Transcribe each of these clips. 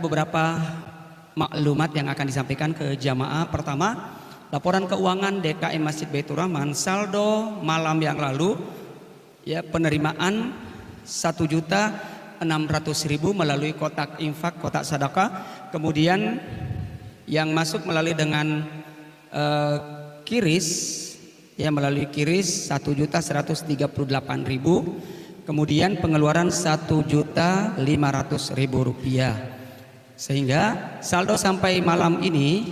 beberapa maklumat yang akan disampaikan ke jamaah. Pertama, laporan keuangan DKM Masjid Baitur Rahman saldo malam yang lalu ya, penerimaan 1.600.000 melalui kotak infak, kotak sedekah. Kemudian yang masuk melalui dengan kiris ya, melalui kiris 1.138.000. Kemudian pengeluaran 1.500.000 rupiah. Sehingga saldo sampai malam ini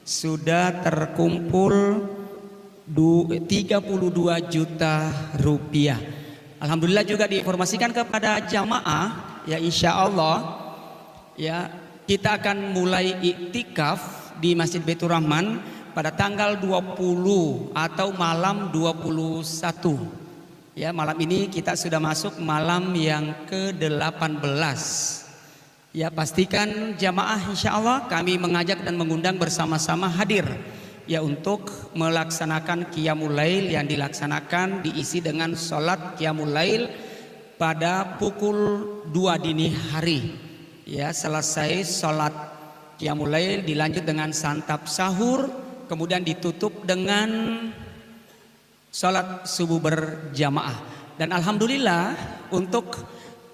sudah terkumpul 32 juta rupiah. Alhamdulillah juga diinformasikan kepada jamaah ya, insya Allah ya, kita akan mulai iktikaf di Masjid Baitur Rahman pada tanggal 20 atau malam 21. Ya, malam ini kita sudah masuk malam yang ke-18. Ya, pastikan jamaah insya Allah kami mengajak dan mengundang bersama-sama hadir ya, untuk melaksanakan Qiyamul Lail yang dilaksanakan diisi dengan sholat Qiyamul Lail pada pukul 2 dini hari. Ya, selesai sholat Qiyamul Lail dilanjut dengan santap sahur, kemudian ditutup dengan sholat subuh berjamaah. Dan alhamdulillah untuk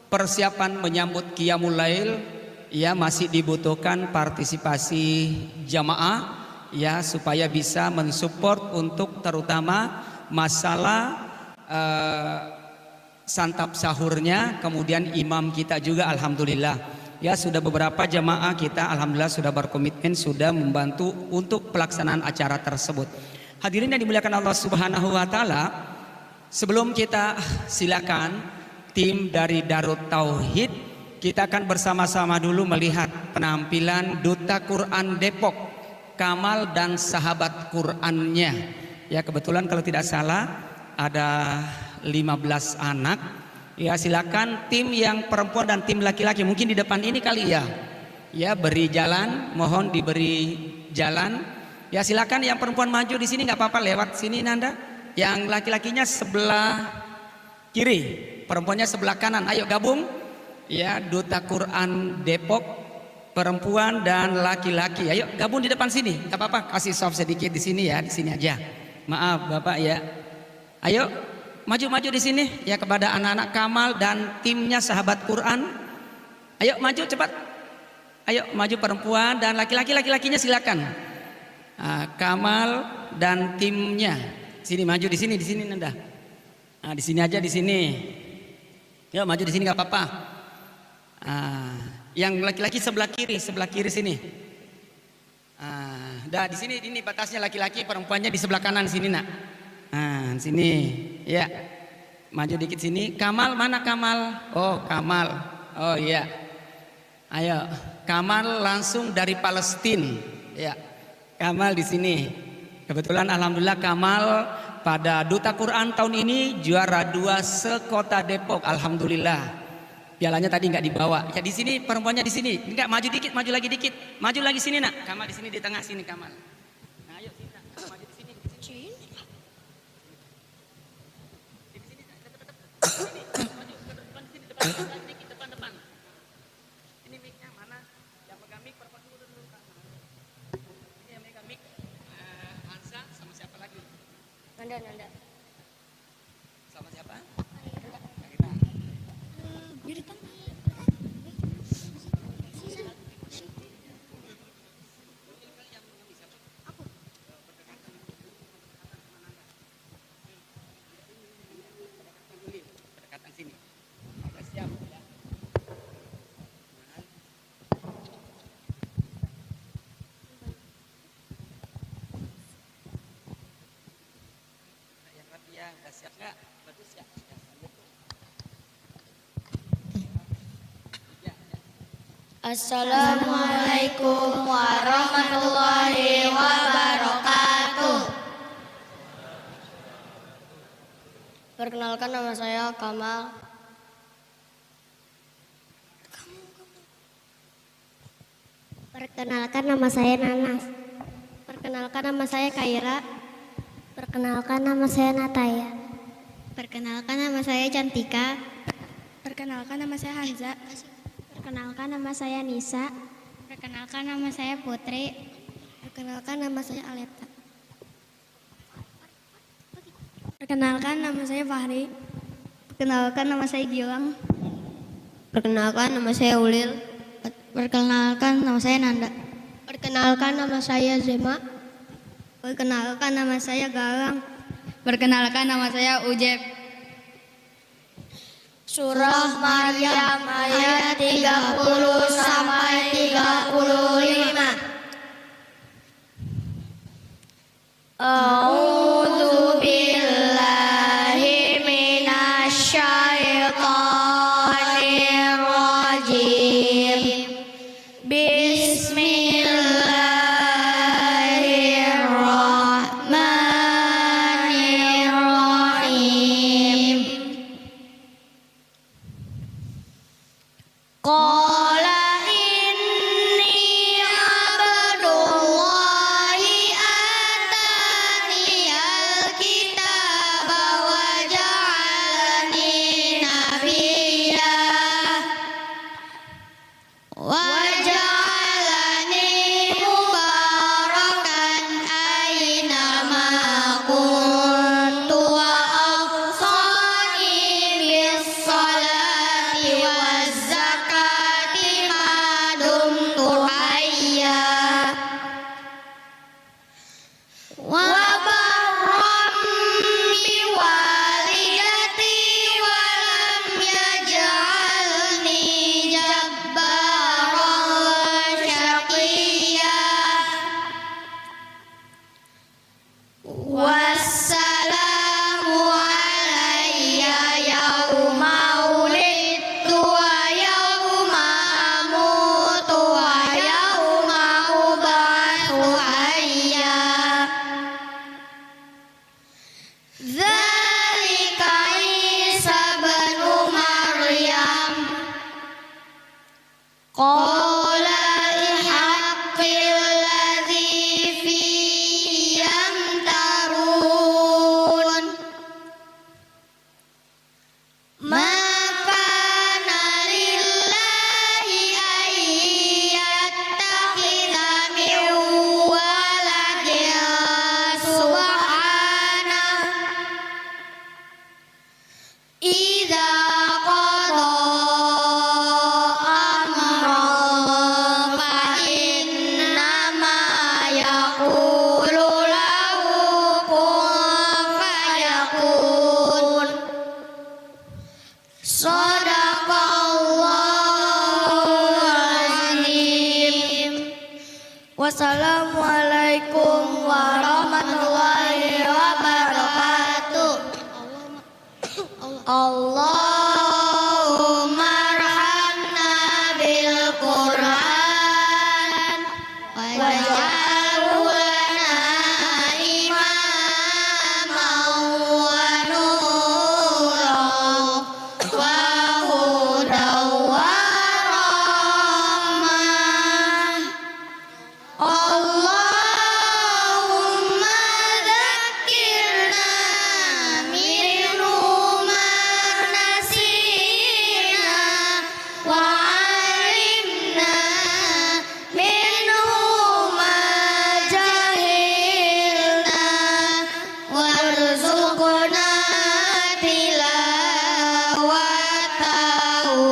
persiapan menyambut Qiyamul Lail ya, masih dibutuhkan partisipasi jamaah ya, supaya bisa mensupport untuk terutama masalah santap sahurnya. Kemudian imam kita juga alhamdulillah ya, sudah beberapa jamaah kita alhamdulillah sudah berkomitmen, sudah membantu untuk pelaksanaan acara tersebut. Hadirin yang dimuliakan Allah Subhanahu wa taala, sebelum kita silakan tim dari Darut Tauhid, kita akan bersama-sama dulu melihat penampilan Duta Quran Depok, Kamal dan sahabat Qurannya. Ya, kebetulan kalau tidak salah ada 15 anak. Ya, silakan tim yang perempuan dan tim laki-laki mungkin di depan ini kali ya. Ya, beri jalan, mohon diberi jalan. Ya, silakan yang perempuan maju di sini, nggak apa-apa, lewat sini Nanda. Yang laki-lakinya sebelah kiri, perempuannya sebelah kanan. Ayo gabung. Ya, Duta Quran Depok, perempuan dan laki-laki. Ayo gabung di depan sini, nggak apa-apa. Kasih soft sedikit di sini ya, di sini aja. Maaf Bapak ya. Ayo maju-maju di sini ya, kepada anak-anak Kamal dan timnya sahabat Quran. Ayo maju cepat. Ayo maju perempuan dan laki-laki, laki-lakinya silakan. Kamal dan timnya sini, maju di sini Nanda. Nah, di sini aja, di sini. Ya, maju di sini nggak apa-apa. Yang laki-laki sebelah kiri sini. Dah di sini, ini batasnya laki-laki, perempuannya di sebelah kanan sini nak. Sini ya, maju dikit sini. Kamal mana Kamal? Oh Kamal, oh iya. Ayo Kamal langsung dari Palestina ya. Kamal di sini. Kebetulan alhamdulillah Kamal pada Duta Quran tahun ini juara 2 sekota Depok. Alhamdulillah. Pialanya tadi nggak dibawa. Ya di sini, perempuannya di sini. Enggak, maju dikit, maju lagi dikit. Maju lagi sini nak. Kamal di sini, di tengah sini Kamal. Nah, ayo sini nak. Maju di sini. Di sini. Di sini maju ke depan sini, depan dikit, depan. Ini mic-nya mana? Yang pegang mic perempuan dulu Kak. Hansa sama siapa lagi? Nanda. Sama siapa? Di depan. Berdekatan sini. Oke, siap ya. Udah siap nggak? Bagus ya. Assalamualaikum warahmatullahi wabarakatuh. Perkenalkan, nama saya Kamal. Perkenalkan, nama saya Nanas. Perkenalkan, nama saya Kaira. Perkenalkan, nama saya Nataya. Perkenalkan, nama saya Cantika. Perkenalkan, nama saya Hanza. Perkenalkan nama saya Nisa. Perkenalkan nama saya Putri. Perkenalkan nama saya Aleta. Perkenalkan nama saya Fahri. Perkenalkan nama saya Gilang. Perkenalkan nama saya Ulil. Perkenalkan nama saya Nanda. Perkenalkan nama saya Zema. Perkenalkan nama saya Galang. Perkenalkan nama saya Ujeb. Surah Maryam ayat 30 sampai 35. A'udzu billahi minasy syaithanir rajim. Bismillahirrahmanirrahim. Qala inni abdullahi ataniyal kitaba wa ja'alani nabiyya wa ja'alani mubarakan aina ma kuntu wa awsani bis salati waz zakati ma dumtu hayya wa barram bi walidati wa lam yaj'alni jabbaran syaqiyya. Wassalamu alayya yauma wulidtu wa yauma amutu wa yauma ub'atsu hayya. Dzalika Isa ibnu Maryam qala al-haqqil ladzi fihi yamtarun. Ma kana lillahi an yattakhidha min waladin subhanahu idza qada amran fa innama yaqulu lahu kun fayakun. Shadaqallahul azim. Wassalamualaikum warahmatullahi wabarakatuh. Allahumma arhamna bil Qur'an waj'alhu lana imaman wa nuran wa hudan wa rahmah. Allahumma dzakkirna minhu ma nasina wa 'allimna minhu ma jahilna warzuqna tilawatahu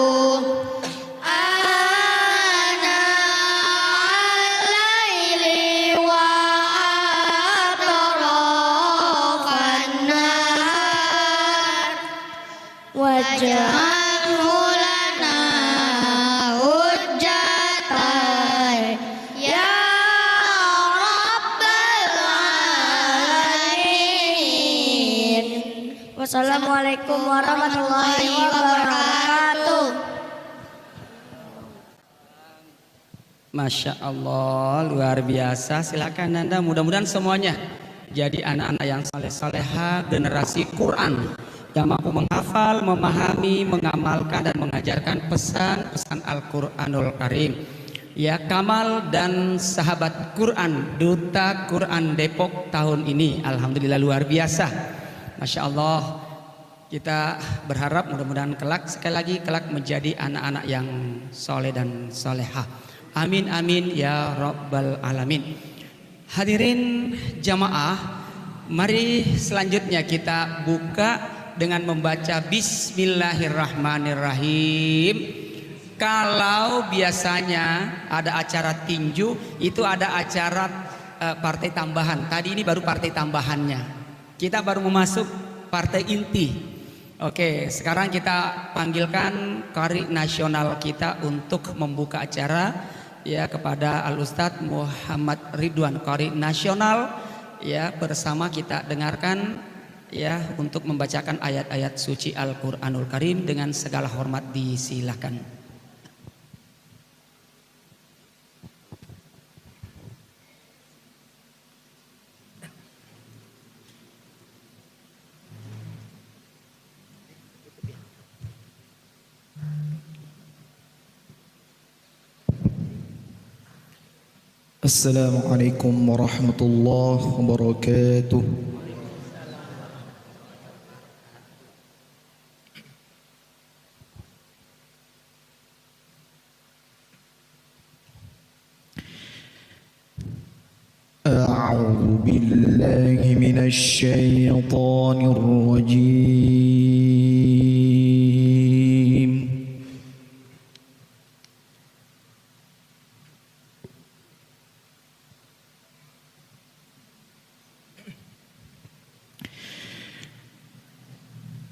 ana al-laili wa atrafan nahar waj'alhu lana hujjatan ya rabbal alamin. Wassalamualaikum warahmatullahi wabarakatuh. Masya Allah, luar biasa. Silakan Nanda, mudah-mudahan semuanya jadi anak-anak yang saleh-saleha, generasi Quran yang mampu menghafal, memahami, mengamalkan dan mengajarkan pesan-pesan Al-Qur'anul Karim. Ya, Kamal dan sahabat Quran, Duta Quran Depok tahun ini, alhamdulillah luar biasa. Masya Allah. Kita berharap mudah-mudahan kelak, sekali lagi kelak menjadi anak-anak yang soleh dan solehah. Amin amin ya rabbal alamin. Hadirin jamaah, mari selanjutnya kita buka dengan membaca Bismillahirrahmanirrahim. Kalau biasanya ada acara tinju, itu ada acara partai tambahan. Tadi ini baru partai tambahannya. Kita baru memasuk partai inti. Oke, sekarang kita panggilkan Qari nasional kita untuk membuka acara ya, kepada Al Ustadz Muhammad Ridwan, Qari nasional ya, bersama kita dengarkan ya untuk membacakan ayat-ayat suci Al-Qur'anul Karim. Dengan segala hormat disilakan. Assalamualaikum warahmatullahi wabarakatuh. A'udzu billahi minasy syaithanir rajim.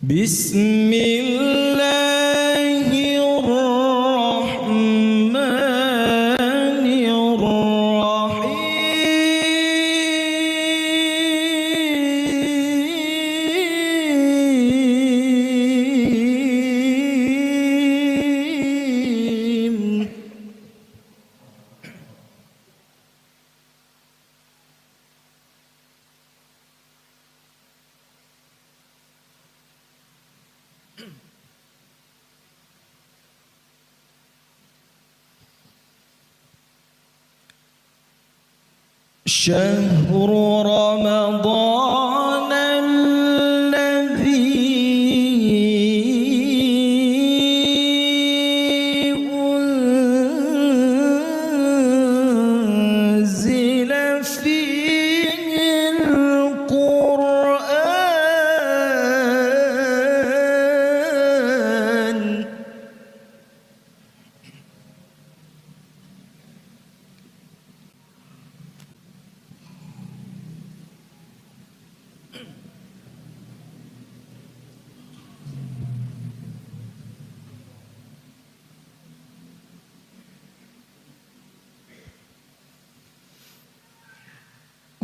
Bismillahirrahmanirrahim. شهر رمضان الذي أنزل فيه القرآن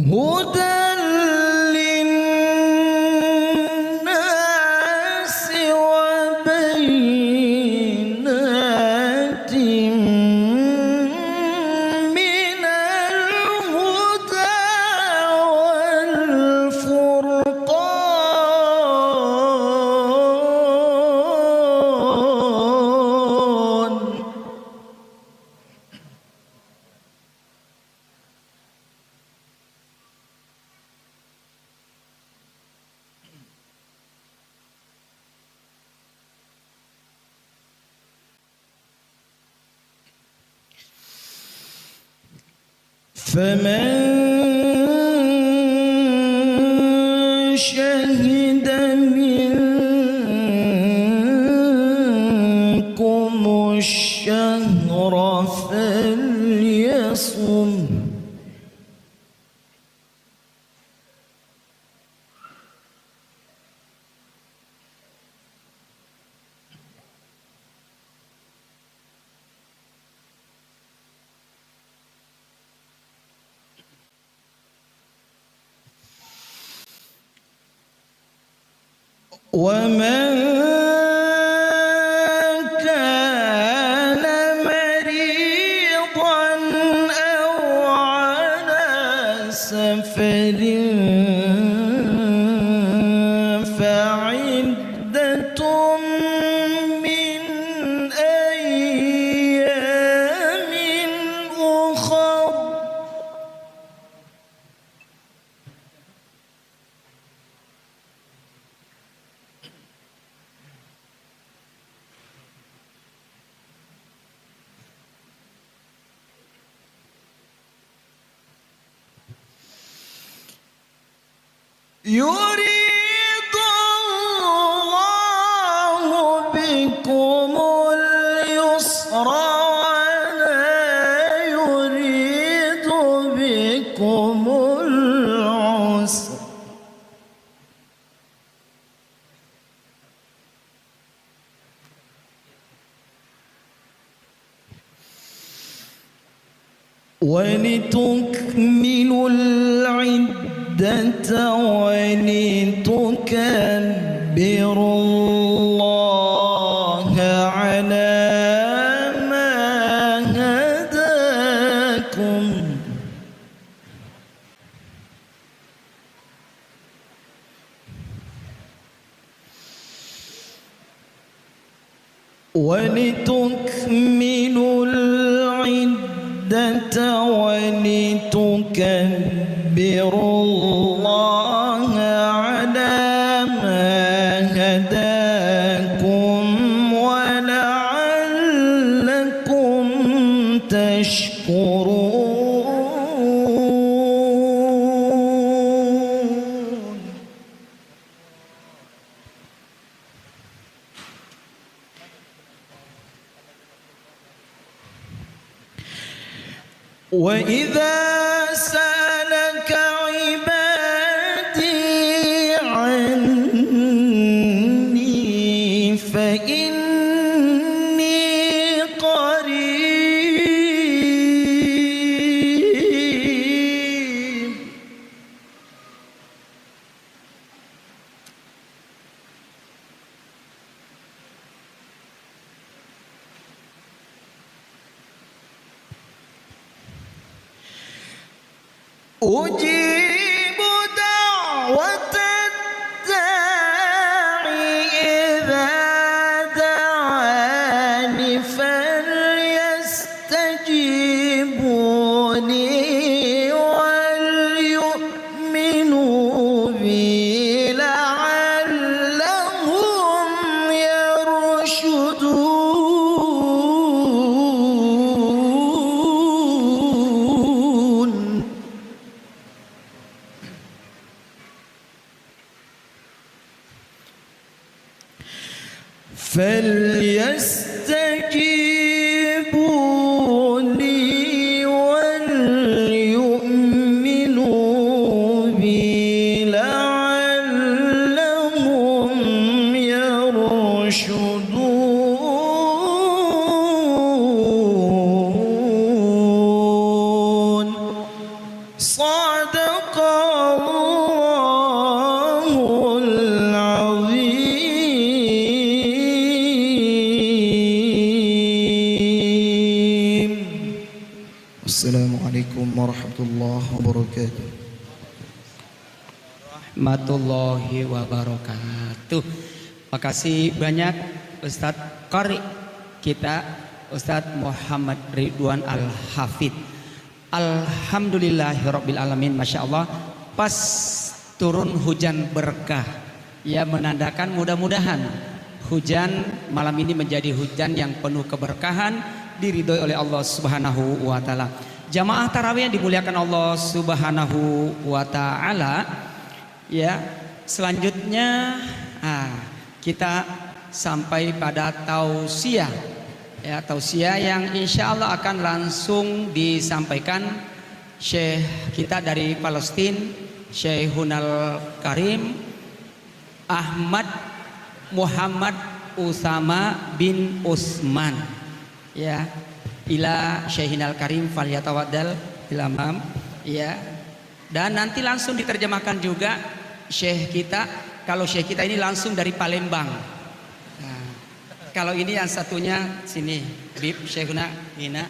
هدى للناس وبينات من الهدى والفرقان فمن شهد منكم الشهر فليصم ومن كان مريضا أو على سفر فعدة من أيام أخر يريد الله بكم اليسر ولا يريد بكم العسر ولتكملوا العدة ولتكبروا الله على ما هداكم ولتكملوا العدة ولتكبروا الله على ما هداكم ولعلكم تشكرون وإذا سألك عبادي عني فإني قريب أجيب دعوة الداعي إذا دعاني فليستجيبوا لي وليؤمنوا بي لعلهم يرشدون فليستجيبوا لي وليؤمنوا بي لعلهم يرشدون صدق الله العظيم. السلام عليكم ورحمة الله وبركاته. Warahmatullahi wabarakatuh. Makasih banyak Ustadz Qari kita, Ustadz Muhammad Ridwan Al-Hafidh. Alhamdulillahirabbil alamin. Masya Allah, pas turun hujan berkah, ya menandakan mudah-mudahan hujan malam ini menjadi hujan yang penuh keberkahan, diridhoi oleh Allah Subhanahu wa taala. Jamaah tarawih yang dimuliakan Allah Subhanahu wa taala, ya selanjutnya kita sampai pada tausiah, ya tausiah yang insya Allah akan langsung disampaikan Syekh kita dari Palestina, Syekhunal Karim Ahmad Muhammad Usama bin Usman, ya ila Syekhinal Karim falyatawaddal ilamam, ya. Dan nanti langsung diterjemahkan juga Syekh kita. Kalau Syekh kita ini langsung dari Palembang. Nah, kalau ini yang satunya sini, Bib Syekhuna Nina.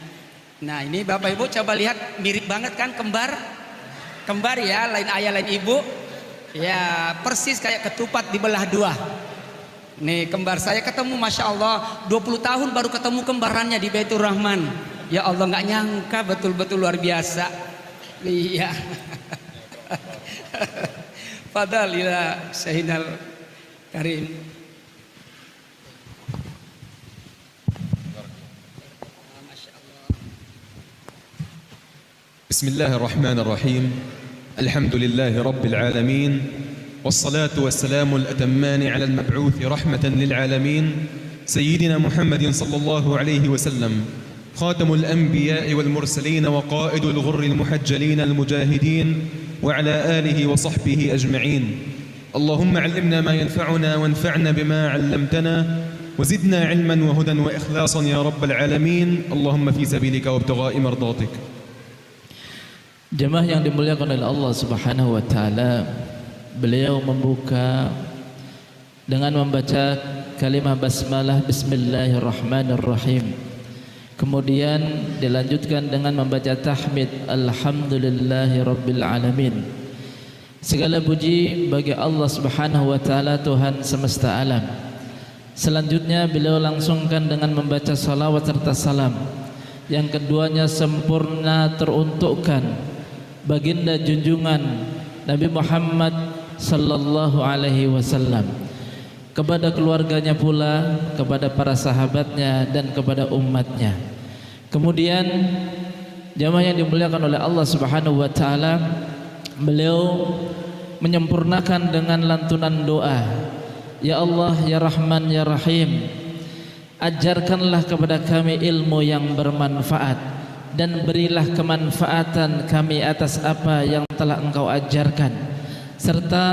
Nah ini Bapak Ibu coba lihat, mirip banget kan, kembar? Kembar ya, lain ayah lain ibu. Ya persis kayak ketupat dibelah dua. Nih kembar saya ketemu, Masya Allah 20 tahun baru ketemu kembarannya di Baitur Rahman. Ya Allah, nggak nyangka, betul-betul luar biasa. Iya. Fadal ila Syekhunal Karim. بسم الله الرحمن الرحيم الحمد لله رب العالمين والصلاة والسلام الأتمان على المبعوث رحمة للعالمين سيدنا محمد صلى الله عليه وسلم خاتم الأنبياء والمرسلين وقائد الغر المحجلين المجاهدين وعلى آله وصحبه أجمعين. اللهم علمنا ما ينفعنا وانفعنا بما علمتنا وزدنا علما وهدى وإخلاصا يا رب العالمين. اللهم في سبيلك وابتغاء مرضاتك. Jemaah yang dimuliakan oleh Allah Subhanahu wa taala, beliau membuka dengan membaca kalimah basmalah bismillahirrahmanirrahim. Kemudian dilanjutkan dengan membaca tahmid alhamdulillahirabbil alamin. Segala puji bagi Allah Subhanahu wa taala, Tuhan semesta alam. Selanjutnya beliau langsungkan dengan membaca salawat serta salam. Yang keduanya sempurna teruntukkan baginda junjungan Nabi Muhammad sallallahu alaihi wasallam, kepada keluarganya pula, kepada para sahabatnya dan kepada umatnya. Kemudian jamaah yang dimuliakan oleh Allah Subhanahu wa taala, beliau menyempurnakan dengan lantunan doa, ya Allah, ya Rahman, ya Rahim, ajarkanlah kepada kami ilmu yang bermanfaat dan berilah kemanfaatan kami atas apa yang telah Engkau ajarkan, serta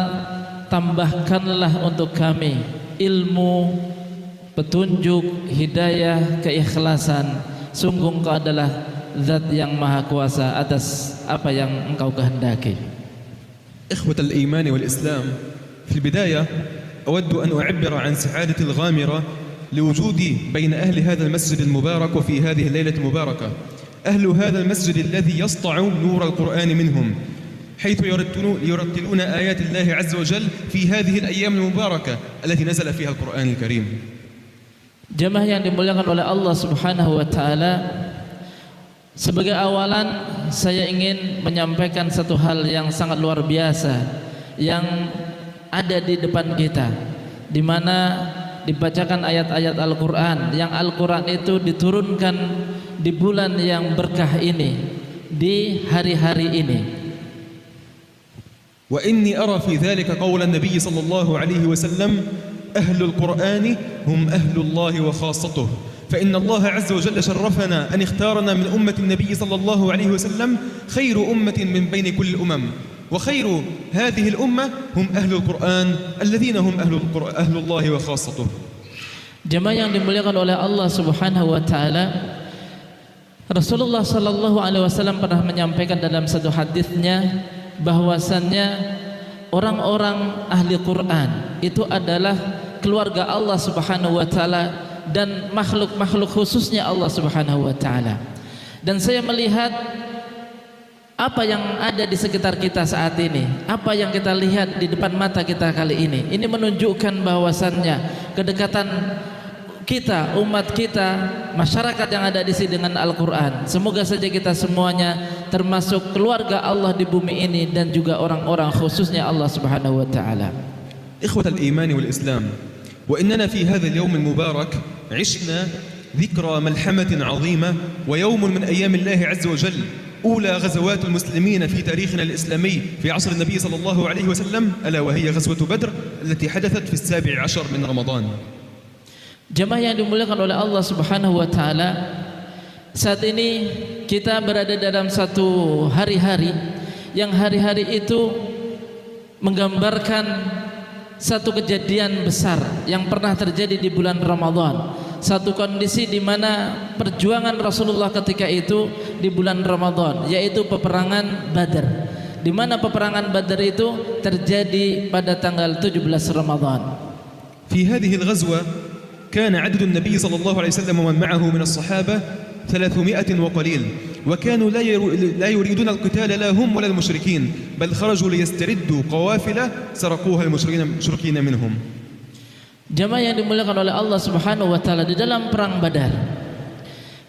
tambahkanlah untuk kami ilmu, petunjuk, hidayah, keikhlasan. Sungguh Engkau adalah Zat yang Maha Kuasa atas apa yang Engkau kehendaki. إخوة الإيمان والإسلام، في البداية أود أن أعبر عن سعادة الغامرة لوجودي بين أهل هذا المسجد المبارك وفي هذه الليلة المباركة. أهل هذا المسجد الذي يسطع نور القرآن منهم، حيث يرتلون آيات الله عز وجل في هذه الأيام المباركة التي نزل فيها القرآن الكريم. Jemaah yang dimuliakan oleh Allah Subhanahu wa taala, sebagai awalan saya ingin menyampaikan satu hal yang sangat luar biasa yang ada di depan kita, di mana dibacakan ayat-ayat Al-Qur'an, yang Al-Qur'an itu diturunkan di bulan yang berkah ini, di hari-hari ini. Wa inni ara fi dhalika qawla an-nabiy sallallahu alaihi wasallam, ahlul Qur'ani hum ahlullah wa khassatuh. Fa inna Allah azza wa jalla sharrafana an ikhtarana min ummati an-nabiy sallallahu alaihi wasallam khairu ummatin min bayni kulli al-umam. وخير هذه الأمة هم أهل القرآن الذين هم أهل الله وخاصته. Jemaah yang dimuliakan oleh Allah Subhanahu wa taala, Rasulullah sallallahu alaihi wasallam pernah menyampaikan dalam satu hadisnya bahwasannya orang-orang ahli Quran itu adalah keluarga Allah Subhanahu wa taala dan makhluk-makhluk khususnya Allah Subhanahu wa taala. Dan saya melihat apa yang ada di sekitar kita saat ini, apa yang kita lihat di depan mata kita kali ini menunjukkan bahwasannya kedekatan kita, umat kita, masyarakat yang ada di sini dengan Al-Quran. Semoga saja kita semuanya termasuk keluarga Allah di bumi ini dan juga orang-orang khususnya Allah Subhanahu wa taala. إخوة الإيمان والإسلام، وإننا في هذا اليوم المبارك عشنا ذكرى ملحمة عظيمة ويوم من أيام الله عز وجل، أولى غزوات المسلمين في تاريخنا الإسلامي في عصر النبي صلى الله عليه وسلم، ألا وهي غزوة بدر التي حدثت في 17 من رمضان. Jemaah yang dimuliakan oleh Allah Subhanahu wa taala, saat ini kita berada dalam satu hari-hari yang hari-hari itu menggambarkan satu kejadian besar yang pernah terjadi di bulan Ramadan. Satu kondisi di mana perjuangan Rasulullah ketika itu di bulan Ramadan, yaitu peperangan Badar, di mana peperangan Badar itu terjadi pada tanggal 17 Ramadan. في هذه الغزوة كان عدد النبي صلى الله عليه وسلم ومن معه من الصحابة 300 وقليل، وكانوا لا يريدون القتال لا هم ولا المشركين، بل خرجوا ليستردوا قوافل سرقوها المشركين منهم. Jamaah yang dimuliakan oleh Allah Subhanahu wa taala, di dalam perang Badar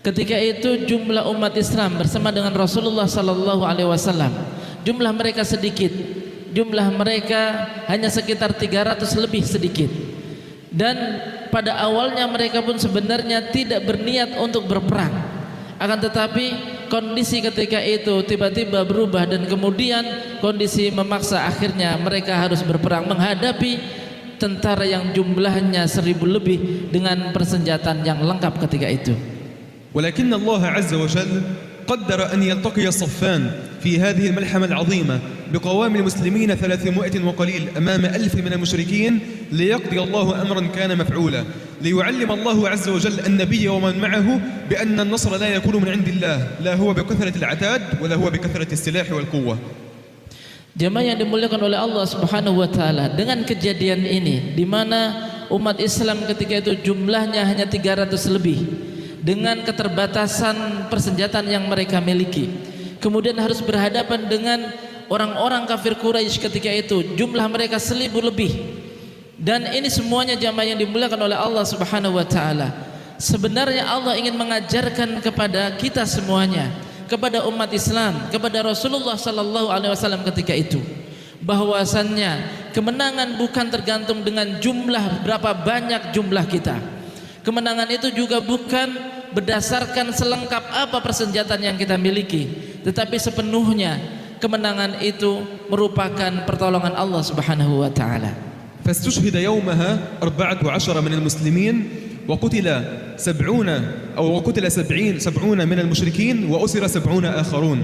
ketika itu jumlah umat Islam bersama dengan Rasulullah sallallahu alaihi wasallam, jumlah mereka sedikit, jumlah mereka hanya sekitar 300 lebih sedikit. Dan pada awalnya mereka pun sebenarnya tidak berniat untuk berperang, akan tetapi kondisi ketika itu tiba-tiba berubah dan kemudian kondisi memaksa akhirnya mereka harus berperang menghadapi tentara yang jumlahnya 1000 lebih dengan persenjataan yang lengkap ketika itu. ولكن الله عز وجل قدر أن يلتقي الصفان في هذه الملحمة العظيمة بقوام المسلمين 300 وقليل أمام 1000 من المشركين ليقضي الله أمرا كان مفعولا ليعلم الله عز وجل النبي ومن معه بأن النصر لا يكون من عند الله لا هو بكثرة العتاد ولا هو بكثرة السلاح والقوة. Jemaah yang dimuliakan oleh Allah Subhanahu wa taala, dengan kejadian ini di mana umat Islam ketika itu jumlahnya hanya 300 lebih dengan keterbatasan persenjataan yang mereka miliki, kemudian harus berhadapan dengan orang-orang kafir Quraisy ketika itu jumlah mereka 1000 lebih, dan ini semuanya jamaah yang dimuliakan oleh Allah Subhanahu wa taala. Sebenarnya Allah ingin mengajarkan kepada kita semuanya, kepada umat Islam, kepada Rasulullah sallallahu alaihi wasallam ketika itu, bahwasannya kemenangan bukan tergantung dengan jumlah berapa banyak jumlah kita. Kemenangan itu juga bukan berdasarkan selengkap apa persenjataan yang kita miliki, tetapi sepenuhnya kemenangan itu merupakan pertolongan Allah Subhanahu wa taala. فاستشهد يومها 14 من المسلمين وقتل 70 من المشركين وأسر 70 آخرون.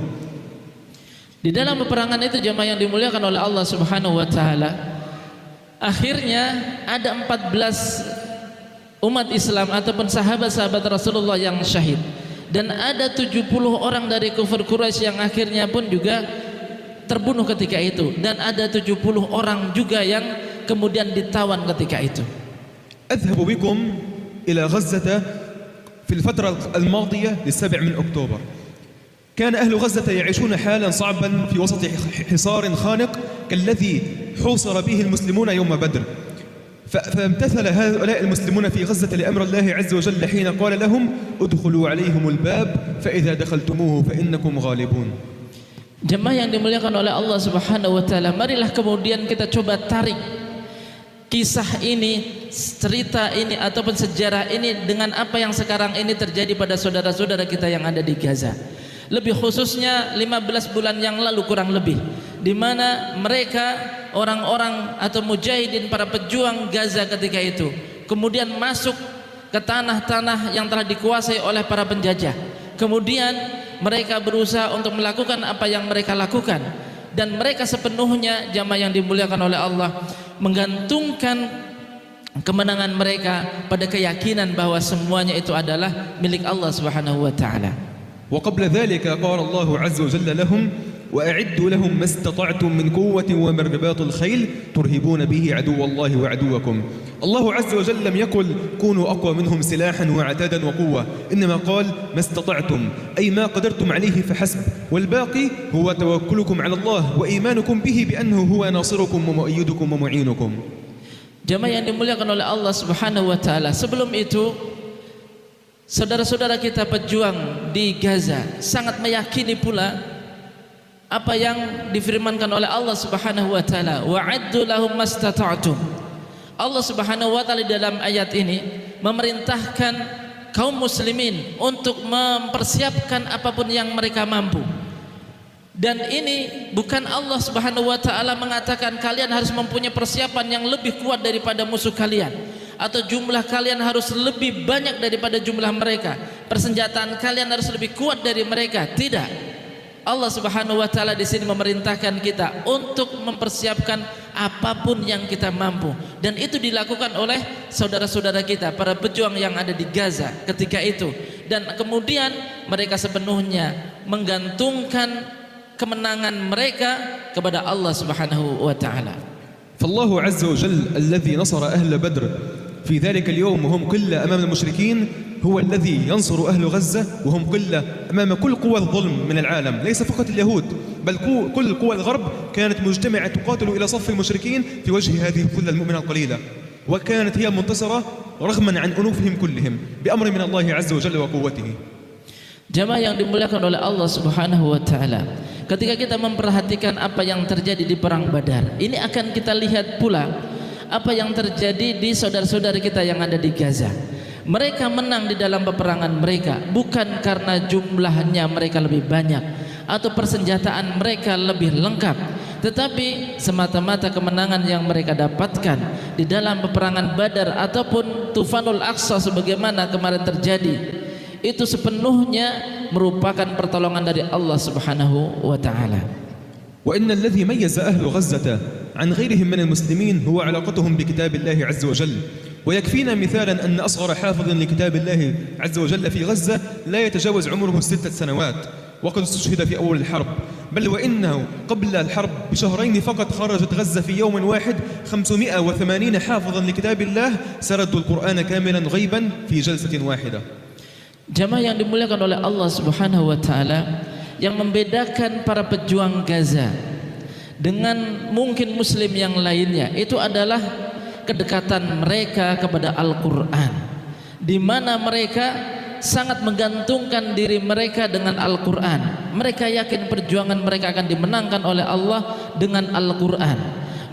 Di dalam peperangan itu jemaah yang dimuliakan oleh Allah Subhanahu wa taala, akhirnya ada 14 umat Islam ataupun sahabat-sahabat Rasulullah yang syahid, dan ada 70 orang dari kufur Quraisy yang akhirnya pun juga terbunuh ketika itu, dan ada 70 orang juga yang kemudian ditawan ketika itu. أذهب بكم إلى غزة في الفترة الماضية ل7 من أكتوبر. كان أهل غزة يعيشون حالا صعبا في وسط حصار خانق كالذي حوصر به المسلمون يوم بدر. فامتثل هؤلاء المسلمون في غزة لأمر الله عز وجل حين قال لهم ادخلوا عليهم الباب فإذا دخلتموه فإنكم غالبون. Jemaah yang dimuliakan oleh Allah Subhanahu wa taala, marilah kemudian kita coba tarik kisah ini, cerita ini ataupun sejarah ini dengan apa yang sekarang ini terjadi pada saudara-saudara kita yang ada di Gaza. Lebih khususnya 15 bulan yang lalu kurang lebih, di mana mereka orang-orang atau mujahidin, para pejuang Gaza ketika itu kemudian masuk ke tanah-tanah yang telah dikuasai oleh para penjajah. Kemudian mereka berusaha untuk melakukan apa yang mereka lakukan, dan mereka sepenuhnya jamaah yang dimuliakan oleh Allah menggantungkan kemenangan mereka pada keyakinan bahwa semuanya itu adalah milik Allah Subhanahu wa taala. وقبل ذلك قال الله عز وجل لهم وأعدوا لهم ما استطعتم من قوة ومن رباط الخيل ترهبون به عدو الله وعدوكم. الله عز وجل لم يقل كونوا أقوى منهم سلاحا وعتادا وقوة، إنما قال ما استطعتم أي ما قدرتم عليه فحسب، والباقي هو توكلكم على الله وإيمانكم به بأنه هو ناصركم ومؤيدكم ومعينكم. Jamaah yang dimuliakan oleh Allah Subhanahu wa taala, sebelum itu saudara-saudara kita pejuang di Gaza sangat meyakini pula apa yang difirmankan oleh Allah Subhanahu wa taala, wa'addu lahum mastata'tum. Allah Subhanahu wa taala dalam ayat ini memerintahkan kaum muslimin untuk mempersiapkan apapun yang mereka mampu. Dan ini bukan Allah Subhanahu wa taala mengatakan kalian harus mempunyai persiapan yang lebih kuat daripada musuh kalian, atau jumlah kalian harus lebih banyak daripada jumlah mereka, persenjataan kalian harus lebih kuat dari mereka. Tidak. Allah Subhanahu wa taala di sini memerintahkan kita untuk mempersiapkan apapun yang kita mampu, dan itu dilakukan oleh saudara-saudara kita para pejuang yang ada di Gaza ketika itu, dan kemudian mereka sepenuhnya menggantungkan kemenangan mereka kepada Allah Subhanahu wa taala. فالله عز وجل الذي نصر أهل بدر في ذلك اليوم وهم قلة أمام المشركين هو الذي ينصر أهل غزة وهم قلة أمام كل قوى الظلم من العالم، ليس فقط اليهود بل كل قوى الغرب كانت مجتمعة تقاتل إلى صف المشركين في وجه هذه القلة المؤمنة القليلة، وكانت هي منتصرة رغما عن أنوفهم كلهم بأمر من الله عز وجل وقوته. Jamaah yang dimuliakan oleh Allah Subhanahu wa taala, ketika kita memperhatikan apa yang terjadi di perang Badar, ini akan kita lihat pula apa yang terjadi di saudara-saudara kita yang ada di Gaza. Mereka menang di dalam peperangan mereka bukan karena jumlahnya mereka lebih banyak atau persenjataan mereka lebih lengkap, tetapi semata-mata kemenangan yang mereka dapatkan di dalam peperangan Badar ataupun Tufanul Aqsa sebagaimana kemarin terjadi, itu sepenuhnya merupakan pertolongan dari Allah Subhanahu wa taala. وإن الذي ميز أهل غزة عن غيرهم من المسلمين هو علاقتهم بكتاب الله عز وجل. ويكفينا مثالا أن أصغر حافظ لكتاب الله عز وجل في غزة لا يتجاوز عمره 6 سنوات، وقد استشهد في أول الحرب، بل وإنه قبل الحرب بشهرين فقط خرجت غزة في يوم واحد 580 حافظا لكتاب الله سردوا القرآن كاملا غيبا في جلسة واحدة. Jamaah yang dimuliakan oleh Allah Subhanahu wa taala, yang membedakan para pejuang Gaza dengan mungkin muslim yang lainnya itu adalah kedekatan mereka kepada Al-Qur'an, di mana mereka sangat menggantungkan diri mereka dengan Al-Qur'an. Mereka yakin perjuangan mereka akan dimenangkan oleh Allah dengan Al-Qur'an.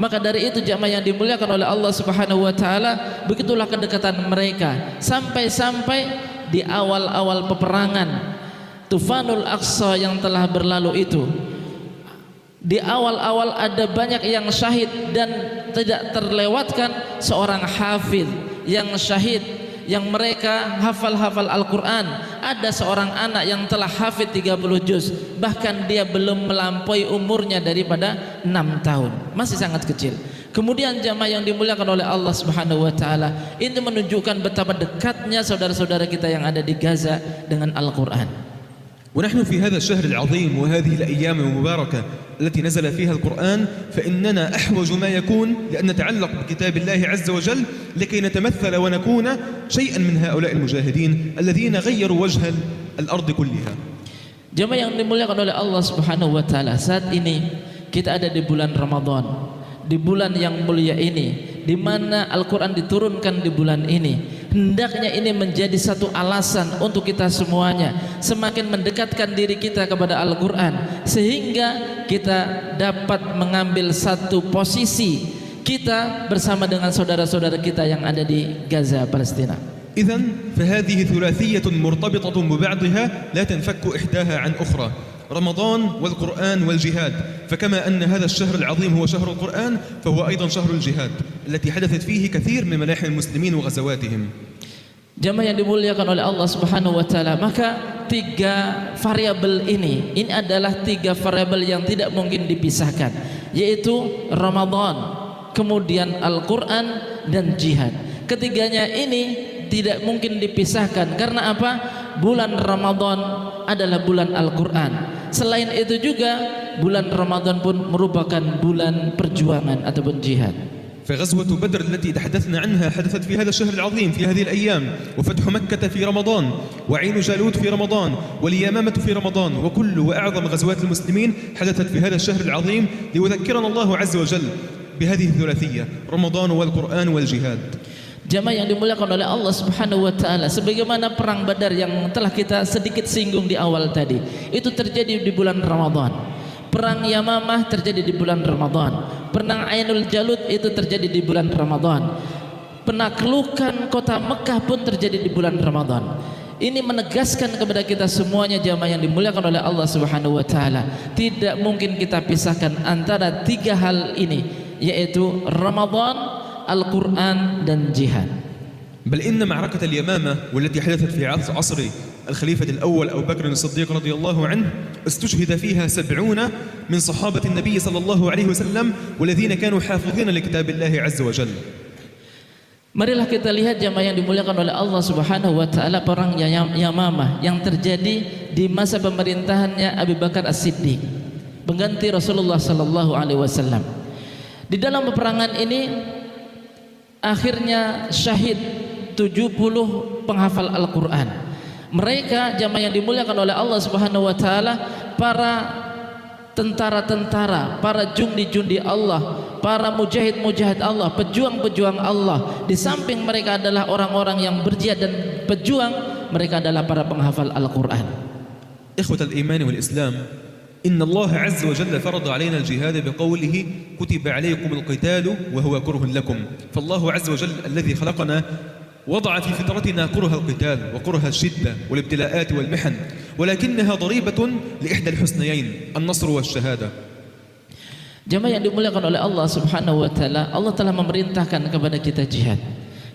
Maka dari itu jamaah yang dimuliakan oleh Allah Subhanahu wa taala, begitulah kedekatan mereka sampai-sampai di awal-awal peperangan Tufanul Aqsa yang telah berlalu itu, di awal-awal ada banyak yang syahid dan tidak terlewatkan seorang hafid yang syahid, yang mereka hafal-hafal Al-Quran. Ada seorang anak yang telah hafid 30 juz, bahkan dia belum melampaui umurnya daripada 6 tahun, masih sangat kecil. Kemudian jamaah yang dimuliakan oleh Allah Subhanahu wa taala, ini menunjukkan betapa dekatnya saudara-saudara kita yang ada di Gaza dengan Al-Quran. ونحن في هذا الشهر العظيم وهذه الأيام المباركة التي نزل فيها القرآن فإننا أحوج ما يكون لأن نتعلق بكتاب الله عز وجل لكي نتمثل ونكون شيئا من هؤلاء المجاهدين الذين غيروا وجه الأرض كلها. Jemaah yang dimuliakan oleh Allah Subhanahu wa taala, saat ini kita ada di bulan Ramadan, di bulan yang mulia ini, di mana Al-Quran diturunkan di bulan ini. Hendaknya ini menjadi satu alasan untuk kita semuanya semakin mendekatkan diri kita kepada Al-Quran, sehingga kita dapat mengambil satu posisi kita bersama dengan saudara-saudara kita yang ada di Gaza, Palestina. إذن فهذه ثلاثية مرتبطة ببعضها لا تنفك إحداها عن أخرى، رمضان والقرآن والجهاد. فكما أن هذا الشهر العظيم هو شهر القرآن فهو أيضا شهر الجهاد التي حدثت فيه كثير من ملاحم المسلمين وغزواتهم. Jamaah yang dimuliakan oleh Allah Subhanahu wa taala, maka 3 variabel ini adalah 3 variabel yang tidak mungkin dipisahkan, yaitu Ramadan, kemudian Al-Quran dan jihad. Ketiganya ini tidak mungkin dipisahkan. Karena apa? Bulan Ramadan adalah bulan Al-Quran. Selain itu juga bulan Ramadan pun merupakan bulan perjuangan ataupun jihad. فغزوة بدر التي تحدثنا عنها حدثت في هذا الشهر العظيم في هذه الأيام، وفتح مكة في رمضان، وعين جالوت في رمضان، واليمامة في رمضان، وكل وأعظم غزوات المسلمين حدثت في هذا الشهر العظيم ليذكرنا الله عز وجل بهذه الثلاثية رمضان والقرآن والجهاد. Jamaah yang dimuliakan oleh Allah Subhanahu wa taala, sebagaimana perang Badar yang telah kita sedikit singgung di awal tadi, itu terjadi di bulan Ramadan. Perang Yamamah terjadi di bulan Ramadan. Perang Ainul Jalut itu terjadi di bulan Ramadan. Penaklukan kota Mekah pun terjadi di bulan Ramadan. Ini menegaskan kepada kita semuanya jamaah yang dimuliakan oleh Allah Subhanahu wa taala, tidak mungkin kita pisahkan antara 3 hal ini, yaitu Ramadan, Al-Quran dan jihad. بل إن معركة اليمامة والتي حدثت في عصر الخليفة الأول أبو بكر الصديق رضي الله عنه استشهد فيها 70 من صحابة النبي صلى الله عليه وسلم والذين كانوا حافظين لكتاب الله عز وجل. Marilah kita lihat jamaah yang dimuliakan oleh Allah Subhanahu wa taala, perang Yamamah yang terjadi di masa pemerintahannya Abu Bakar As-Siddiq, pengganti Rasulullah sallallahu alaihi wasallam. Di dalam peperangan ini akhirnya syahid 70 penghafal Al-Quran. Mereka jamaah yang dimuliakan oleh Allah Subhanahu wa taala, para tentara-tentara, para jundi-jundi Allah, para mujahid-mujahid Allah, pejuang-pejuang Allah. Di samping mereka adalah orang-orang yang berjihad dan pejuang, mereka adalah para penghafal Al-Quran. إخوة الإيمان والإسلام، إن الله عز وجل فرض علينا الجهاد بقوله كتب عليكم القتال وهو كره لكم. فالله عز وجل الذي خلقنا وضع في فطرتنا كره القتال وكره الشدة والابتلاءات والمحن، ولكنها ضريبة لإحدى الحسنيين، النصر والشهادة. Jamaah yang dimuliakan oleh Allah Subhanahu wa taala, Allah telah memerintahkan kepada kita jihad.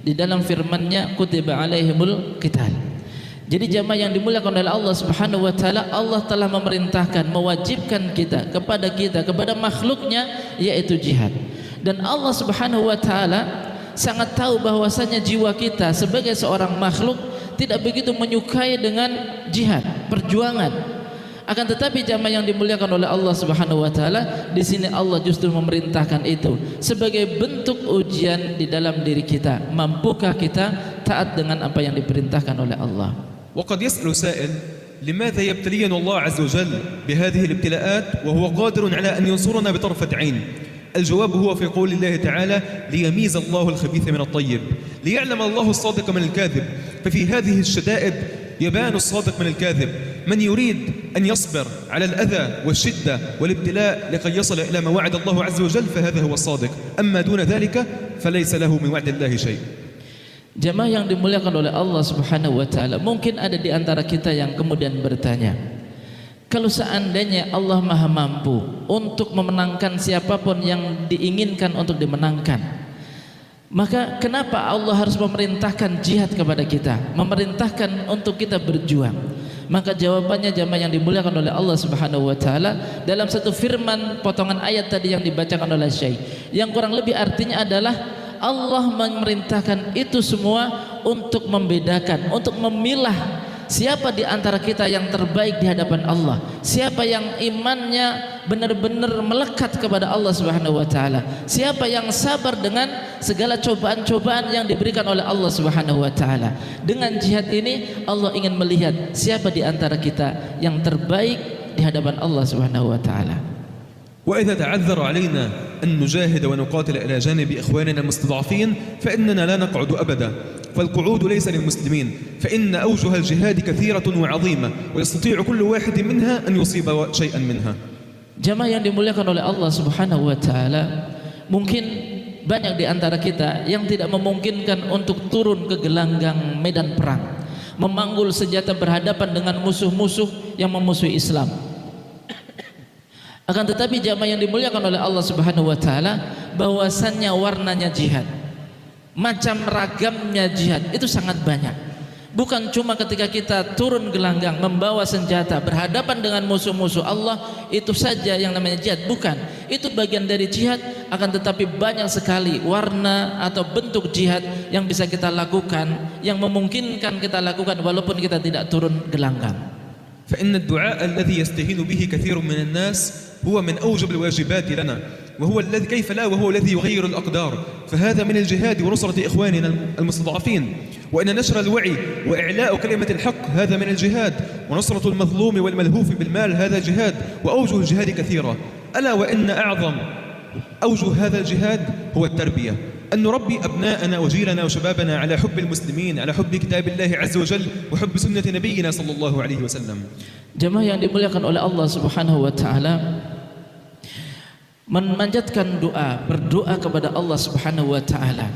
Di dalam firman-Nya, kutiba alaihimul qital. Jadi jamaah yang dimuliakan oleh Allah Subhanahu wa taala, Allah telah memerintahkan, mewajibkan kepada makhluknya, yaitu jihad. Dan Allah Subhanahu wa taala sangat tahu bahwasanya jiwa kita sebagai seorang makhluk tidak begitu menyukai dengan jihad, perjuangan. Akan tetapi jamaah yang dimuliakan oleh Allah Subhanahu wa taala, di sini Allah justru memerintahkan itu sebagai bentuk ujian di dalam diri kita. Mampukah kita taat dengan apa yang diperintahkan oleh Allah? وقد يسأل سائل: لماذا يبتلينا الله عز وجل بهذه الابتلاءات وهو قادر على أن ينصرنا بطرفة عين؟ الجواب هو في قول الله تعالى: ليميز الله الخبيث من الطيب، ليعلم الله الصادق من الكاذب. ففي هذه الشدائد يبان الصادق من الكاذب. من يريد أن يصبر على الأذى والشدة والابتلاء لكي يصل إلى ما وعد الله عز وجل فهذا هو الصادق، أما دون ذلك فليس له من وعد الله شيء. Jamaah yang dimuliakan oleh Allah Subhanahu wa taala, mungkin ada di antara kita yang kemudian bertanya, kalau seandainya Allah Maha mampu untuk memenangkan siapapun yang diinginkan untuk dimenangkan, maka kenapa Allah harus memerintahkan jihad kepada kita, memerintahkan untuk kita berjuang? Maka jawabannya jamaah yang dimuliakan oleh Allah Subhanahu wa taala, dalam satu firman potongan ayat tadi yang dibacakan oleh Syekh, yang kurang lebih artinya adalah Allah memerintahkan itu semua untuk membedakan, untuk memilah siapa di antara kita yang terbaik di hadapan Allah, siapa yang imannya benar-benar melekat kepada Allah Subhanahu wa taala, siapa yang sabar dengan segala cobaan-cobaan yang diberikan oleh Allah Subhanahu wa taala. Dengan jihad ini Allah ingin melihat siapa di antara kita yang terbaik di hadapan Allah Subhanahu wa taala. وإذا تعذر علينا أن نجاهد ونقاتل إلى جانب إخواننا المستضعفين فإننا لا نقعد أبدا، فالقعود ليس للمسلمين، فإن أوجه الجهاد كثيرة وعظيمة ويستطيع كل واحد منها أن يصيب شيئا منها. Jamaah yang dimuliakan oleh Allah Subhanahu wa taala, mungkin banyak di antara kita yang tidak memungkinkan untuk turun ke gelanggang medan perang, memanggul senjata berhadapan dengan musuh-musuh yang memusuhi Islam. Akan tetapi jamaah yang dimuliakan oleh Allah Subhanahu wa taala, bahwasannya warnanya jihad, macam ragamnya jihad itu sangat banyak. Bukan cuma ketika kita turun gelanggang membawa senjata berhadapan dengan musuh-musuh Allah, itu saja yang namanya jihad, bukan. Itu bagian dari jihad, akan tetapi banyak sekali warna atau bentuk jihad yang bisa kita lakukan, yang memungkinkan kita lakukan walaupun kita tidak turun gelanggang. فإن الدعاء الذي يستهين به كثير من الناس هو من أوجب الواجبات لنا، وهو الذي كيف لا وهو الذي يغير الأقدار، فهذا من الجهاد ونصرة إخواننا المستضعفين. وإن نشر الوعي وإعلاء كلمة الحق هذا من الجهاد، ونصرة المظلوم والملهوف بالمال هذا جهاد، وأوجه الجهاد كثيرة. ألا وإن أعظم أوجه هذا الجهاد هو التربية، أن نربي أبناءنا وجيلنا وشبابنا على حب المسلمين، على حب كتاب الله عز وجل وحب سنة نبينا صلى الله عليه وسلم. Jemaah yang dimuliakan oleh Allah Subhanahu wa taala, memanjatkan doa, berdoa kepada Allah Subhanahu wa taala.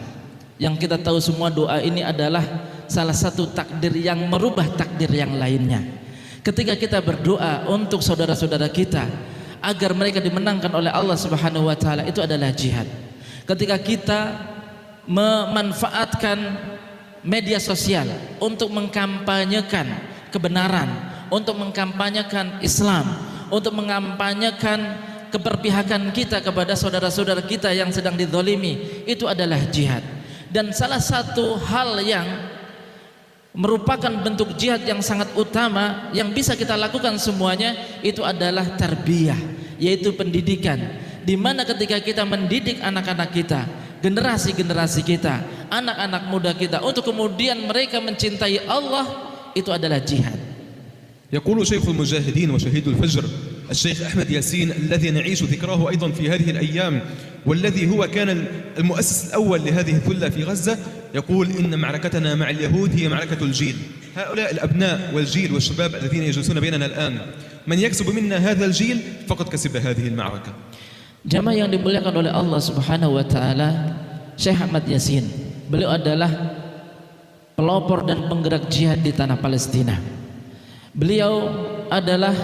Yang kita tahu semua doa ini adalah salah satu takdir yang merubah takdir yang lainnya. Ketika kita berdoa untuk saudara-saudara kita agar mereka dimenangkan oleh Allah Subhanahu wa taala, itu adalah jihad. Ketika kita memanfaatkan media sosial untuk mengkampanyekan kebenaran, untuk mengkampanyekan Islam, untuk mengkampanyekan keberpihakan kita kepada saudara-saudara kita yang sedang dizalimi, itu adalah jihad. Dan salah satu hal yang merupakan bentuk jihad yang sangat utama yang bisa kita lakukan semuanya, itu adalah tarbiyah, yaitu pendidikan. Di mana ketika kita mendidik anak-anak kita, generasi-generasi kita, anak-anak muda kita, untuk kemudian mereka mencintai Allah, itu adalah jihad. يقول شيخ المجاهدين وشهيد الفجر الشيخ أحمد ياسين الذي نعيش ذكراه أيضا في هذه الأيام، والذي هو كان المؤسس الأول لهذه الثلة في غزة، يقول إن معركتنا مع اليهود هي معركة الجيل. هؤلاء الأبناء والجيل والشباب الذين يجلسون بيننا الآن، من يكسب منا هذا الجيل فقد كسب هذه المعركة. Jamaah yang dimuliakan oleh Allah Subhanahu wa taala, Syekh Ahmad Yasin, beliau adalah pelopor dan penggerak jihad di tanah Palestina. Beliau adalah